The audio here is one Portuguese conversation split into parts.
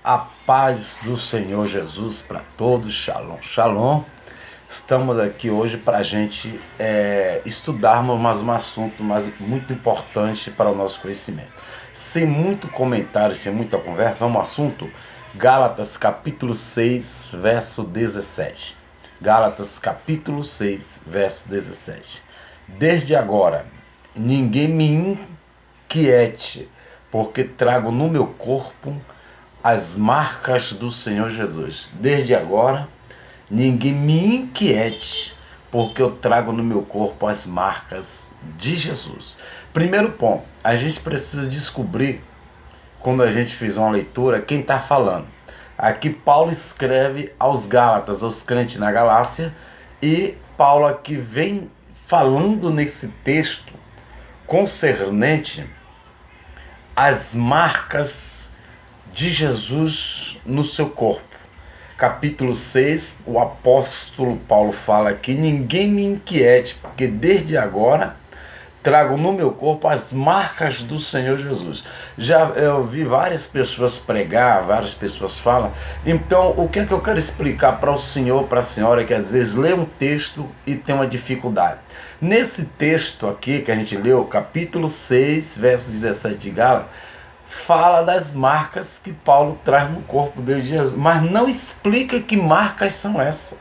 A paz do Senhor Jesus para todos, shalom, shalom. Estamos aqui hoje para a gente estudarmos mais um assunto muito importante para o nosso conhecimento. Sem muito comentário, sem muita conversa, vamos ao assunto. Gálatas capítulo 6, verso 17. Gálatas capítulo 6, verso 17. Desde agora, ninguém me inquiete, porque trago no meu corpo as marcas do Senhor Jesus. Desde agora, ninguém me inquiete, porque eu trago no meu corpo as marcas de Jesus. Primeiro ponto, a gente precisa descobrir, quando a gente fizer uma leitura, quem está falando. Aqui Paulo escreve aos Gálatas, aos crentes na Galácia, e Paulo aqui vem falando nesse texto concernente às marcas de Jesus no seu corpo. Capítulo 6, o apóstolo Paulo fala que ninguém me inquiete, porque desde agora trago no meu corpo as marcas do Senhor Jesus. Eu vi várias pessoas pregar, várias pessoas falam. Então, o que é que eu quero explicar para o senhor, para a senhora, que às vezes lê um texto e tem uma dificuldade? Nesse texto aqui que a gente leu, capítulo 6, verso 17 de Gálatas, fala das marcas que Paulo traz no corpo de Jesus, mas não explica que marcas são essas.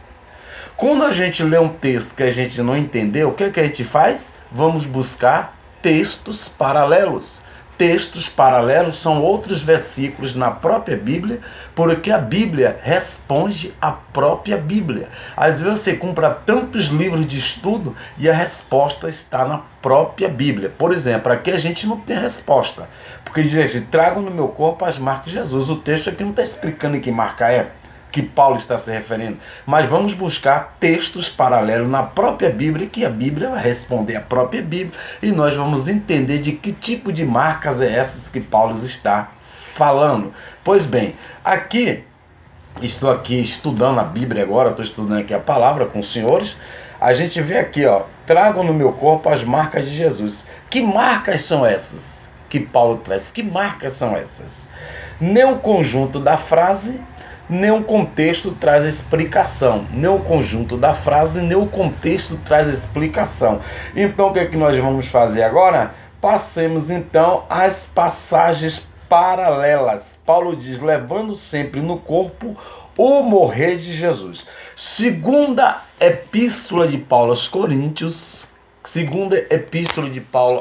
Quando a gente lê um texto que a gente não entendeu, o que é que a gente faz? Vamos buscar textos paralelos. Textos paralelos são outros versículos na própria Bíblia, porque a Bíblia responde à própria Bíblia. Às vezes você compra tantos livros de estudo e a resposta está na própria Bíblia. Por exemplo, aqui a gente não tem resposta, porque diz assim, trago no meu corpo as marcas de Jesus. O texto aqui não está explicando em que marca é, que Paulo está se referindo, mas vamos buscar textos paralelos na própria Bíblia, que a Bíblia vai responder à própria Bíblia, e nós vamos entender de que tipo de marcas é essas que Paulo está falando. Pois bem, estou aqui estudando a Bíblia agora, estou estudando aqui a palavra com os senhores. A gente vê aqui, trago no meu corpo as marcas de Jesus. Que marcas são essas que Paulo traz? Que marcas são essas? Nem o conjunto da frase, nem o contexto traz explicação. Nem o conjunto da frase, nem o contexto traz explicação. Então, o que é que nós vamos fazer agora? Passemos, então, às passagens paralelas. Paulo diz, levando sempre no corpo o morrer de Jesus. Segunda epístola de Paulo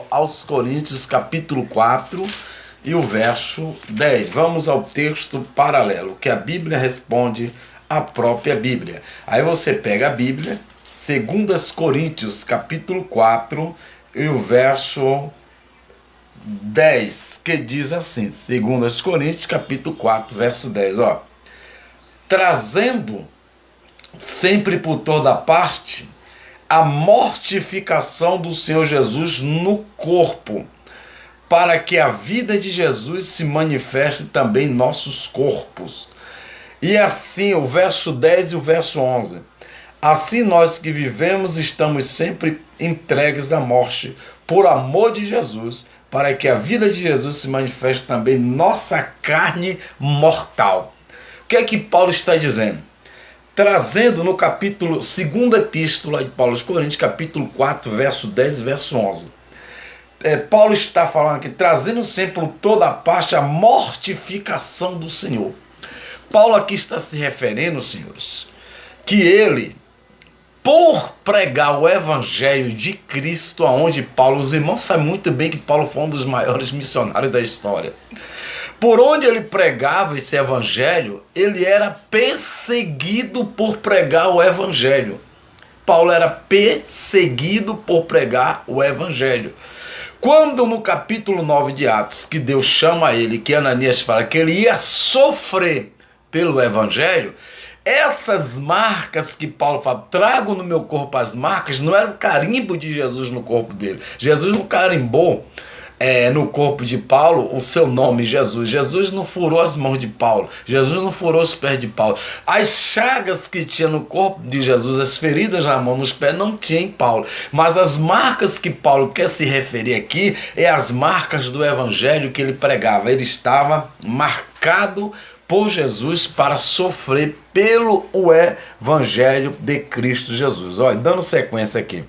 aos Coríntios, capítulo 4, e o verso 10. Vamos ao texto paralelo, que a Bíblia responde à própria Bíblia. Aí você pega a Bíblia, 2 Coríntios, capítulo 4, e o verso 10, que diz assim, 2 Coríntios, capítulo 4, verso 10, trazendo sempre por toda parte a mortificação do Senhor Jesus no corpo, para que a vida de Jesus se manifeste também em nossos corpos. E assim, o verso 10 e o verso 11. Assim nós que vivemos estamos sempre entregues à morte, por amor de Jesus, para que a vida de Jesus se manifeste também em nossa carne mortal. O que é que Paulo está dizendo? Trazendo no capítulo, segunda epístola de Paulo aos Coríntios, capítulo 4, verso 10 e verso 11. Paulo está falando aqui, trazendo sempre por toda parte a mortificação do Senhor. Paulo aqui está se referindo, senhores, que ele, por pregar o evangelho de Cristo, aonde Paulo, os irmãos sabem muito bem que Paulo foi um dos maiores missionários da história. Por onde ele pregava esse evangelho, ele era perseguido por pregar o evangelho. Paulo era perseguido por pregar o evangelho. Quando no capítulo 9 de Atos, que Deus chama ele, que Ananias fala que ele ia sofrer pelo evangelho, essas marcas que Paulo fala, trago no meu corpo as marcas, não era o carimbo de Jesus no corpo dele. Jesus não carimbou no corpo de Paulo o seu nome, Jesus. Jesus não furou as mãos de Paulo. Jesus não furou os pés de Paulo. As chagas que tinha no corpo de Jesus, as feridas na mão, nos pés, não tinha em Paulo. Mas as marcas que Paulo quer se referir aqui é as marcas do evangelho que ele pregava. Ele estava marcado por Jesus para sofrer pelo evangelho de Cristo Jesus. Olha, dando sequência aqui.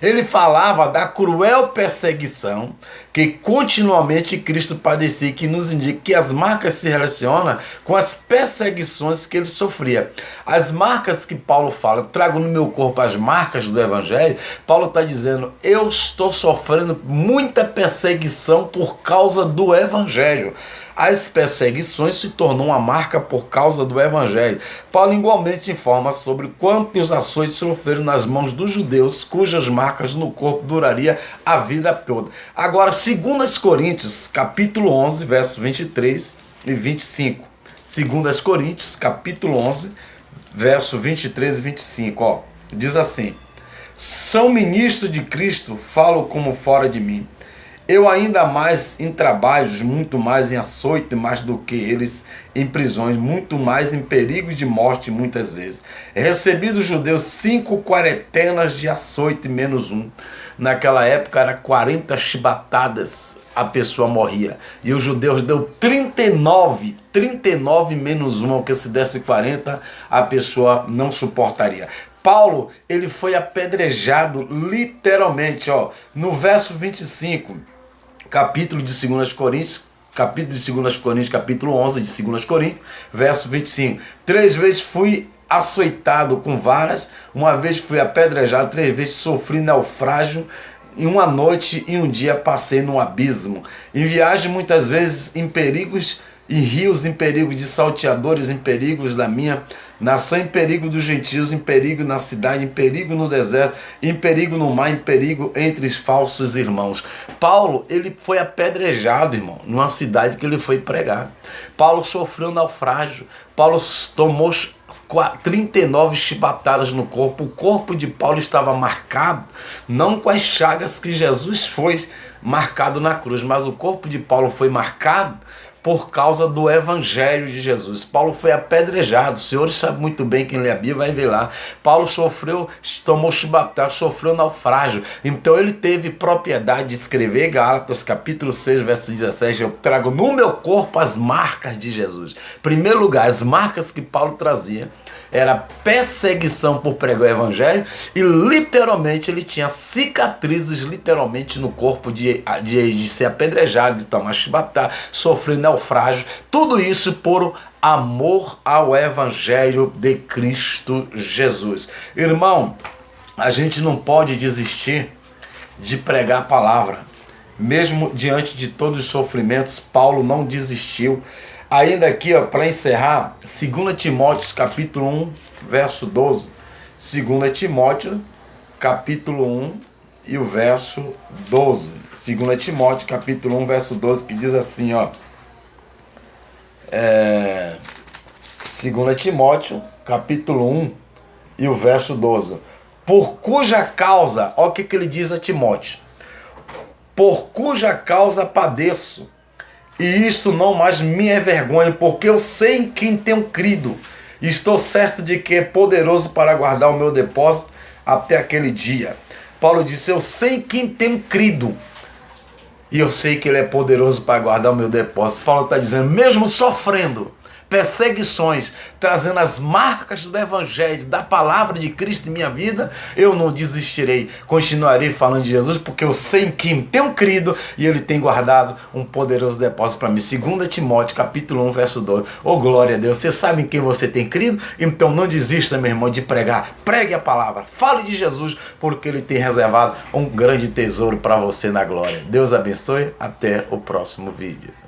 Ele falava da cruel perseguição que continuamente Cristo padecia, que nos indica que as marcas se relacionam com as perseguições que ele sofria. As marcas que Paulo fala, trago no meu corpo as marcas do Evangelho, Paulo está dizendo, eu estou sofrendo muita perseguição por causa do Evangelho. As perseguições se tornam uma marca por causa do Evangelho. Paulo igualmente informa sobre quantos açoites sofreram nas mãos dos judeus, cujas marcas no corpo duraria a vida toda. Agora, 2 Coríntios, capítulo 11, versos 23 e 25. 2 Coríntios, capítulo 11, versos 23 e 25, ó, diz assim: são ministros de Cristo, falo como fora de mim. Eu ainda mais em trabalhos, muito mais em açoite, mais do que eles em prisões, muito mais em perigo de morte muitas vezes. Recebi dos judeus 5 quarentenas de açoite menos um. Naquela época era 40 chibatadas, a pessoa morria. E os judeus deu 39 menos uma, porque se desse 40, a pessoa não suportaria. Paulo, ele foi apedrejado literalmente, ó, no verso 25, capítulo de 2 Coríntios, capítulo 11 de 2 Coríntios, verso 25. 3 vezes fui açoitado com varas, uma vez fui apedrejado, 3 vezes sofri naufrágio, em uma noite e um dia passei num abismo. Em viagem muitas vezes em perigos, em rios, em perigo de salteadores, em perigos da minha nação, em perigo dos gentios, em perigo na cidade, em perigo no deserto, em perigo no mar, em perigo entre os falsos irmãos. Paulo, ele foi apedrejado, irmão, numa cidade que ele foi pregar. Paulo sofreu naufrágio. Paulo tomou 39 chibatadas no corpo. O corpo de Paulo estava marcado, não com as chagas que Jesus foi marcado na cruz, mas o corpo de Paulo foi marcado por causa do Evangelho de Jesus. Paulo foi apedrejado. Os senhores sabem muito bem, quem lê a Bíblia vai ver lá. Paulo tomou chibatada, sofreu naufrágio. Então ele teve propriedade de escrever, Gálatas capítulo 6, verso 17, eu trago no meu corpo as marcas de Jesus. Em primeiro lugar, as marcas que Paulo trazia era perseguição por pregar o Evangelho, e literalmente ele tinha cicatrizes literalmente no corpo de ser apedrejado, de tomar chibatada, sofrer naufrágio, tudo isso por amor ao Evangelho de Cristo Jesus. Irmão, a gente não pode desistir de pregar a palavra. Mesmo diante de todos os sofrimentos, Paulo não desistiu. Ainda aqui, para encerrar, 2 Timóteo capítulo 1, verso 12. 2 Timóteo capítulo 1 e o verso 12. 2 Timóteo capítulo 1, verso 12, que diz assim, ó. 2 Timóteo capítulo 1 e o verso 12. Por cuja causa, olha o que ele diz a Timóteo. Por cuja causa padeço, e isto não mais me é vergonha, porque eu sei em quem tenho crido, e estou certo de que é poderoso para guardar o meu depósito até aquele dia. Paulo disse, eu sei em quem tenho crido, e eu sei que ele é poderoso para guardar o meu depósito. Paulo está dizendo, mesmo sofrendo perseguições, trazendo as marcas do Evangelho, da palavra de Cristo em minha vida, eu não desistirei, continuarei falando de Jesus, porque eu sei em quem tenho crido, e ele tem guardado um poderoso depósito para mim. 2 Timóteo capítulo 1, verso 12. Oh, glória a Deus, você sabe em quem você tem crido? Então não desista, meu irmão, de pregar. Pregue a palavra, fale de Jesus, porque ele tem reservado um grande tesouro para você na glória. Deus abençoe, até o próximo vídeo.